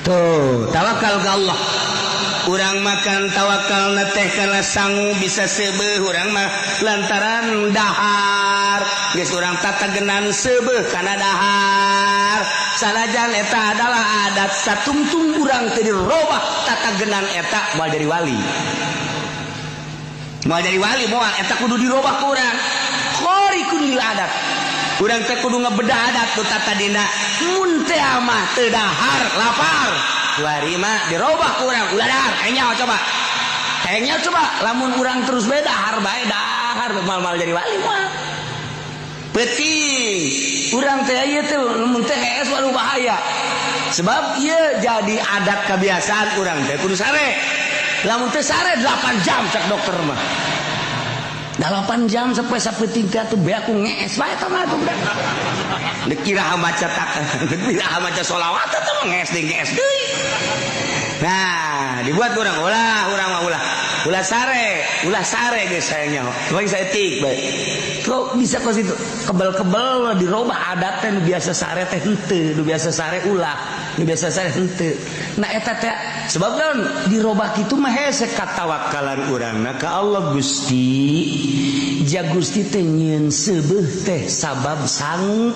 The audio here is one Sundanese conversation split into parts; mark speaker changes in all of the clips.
Speaker 1: tuh tawakal ke Allah. Urang makan tawakal na teh kana sangu bisa seubeuh urang mah lantaran dahar geus urang tatagenan seubeuh kana dahar sanajan eta adalah adat satungtung urang teu dirobah tatagenan eta moal jadi wali moal eta kudu dirobah ku urang khariqun lil adat urang teh kudu ngabedah adat tu tata dina mun teh mah teu dahar lapar wari mah dirobah ku urang ulah dahar hayang coba lamun urang terus beda dahar bae dahar mal jadi wali mah penting urang teh ieu teh mun teh hees waduh bahaya sebab ieu jadi adat kebiasaan urang teh kudu sare lamun teh sare 8 jam cak dokter mah 8 jam sampai sapeting teh tuh be aku ngees bae tah mah tuh dikira maca sholawat teh mah ngees deui. Nah, dibuat urang ulah sare geus sayangnya. Paling saya tik bae. Kok bisa kok situ kebel-kebel dirobah adat teh nu biasa sare teh henteu, nu biasa sare ulah, nu biasa sare henteu. Nah eta teh sebab naon dirobah kitu mah hese katawakkalan urangna ka Allah Gusti. Ja Gusti teh nyieun seubeuh teh sabab sangu.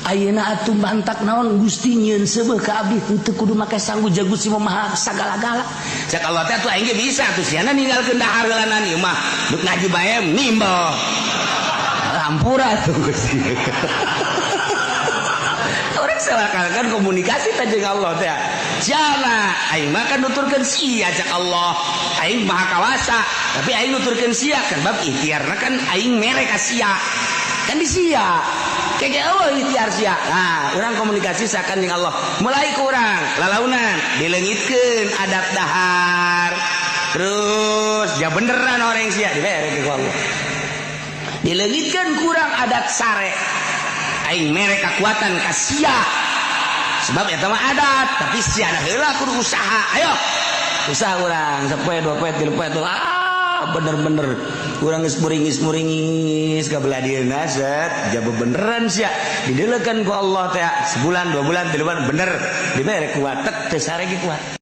Speaker 1: Ayeuna atuh bantak naon Gusti nyieun seubeuh ka abdi henteu kudu make sangu ja Gusti mah sagala-gala. Cak Allah teh atuh aing ge bisa atuh siana ninggalkeun dahar heulanan ieu mah duk ngaji bae nimbal. Hampura tuh Gusti. Orang salakalkan komunikasi teh jeung Allah teh. Jana aing mah kan nuturkeun sia cak Allah. Aing maha kawasa, tapi aing nuturkeun sia kan bab ikhtiarna kan aing mere ka sia. Kan di sia. Kege Allah ikhtiar sia. Nah, urang komunikasi sakan jeung Allah. Mulai ku urang lalaunan dileungitkeun adat dahar. Terus ja beneran orang sia dibere ke Allah. Dileungitkeun kurang adat sare. Aing mere kakuatan ka sia. Sebab eta mah adat, tapi sia da heula kudu usaha. Ayo. Usaha urang 1 poe 2 poe 3 poe tuh. Bener-bener urang geus muringis kabelah dieuna set jaba beneran sia didelekeun ku Allah teh sebulan 2 bulan 3 bulan bener dibere kuat teu sare ge kuat.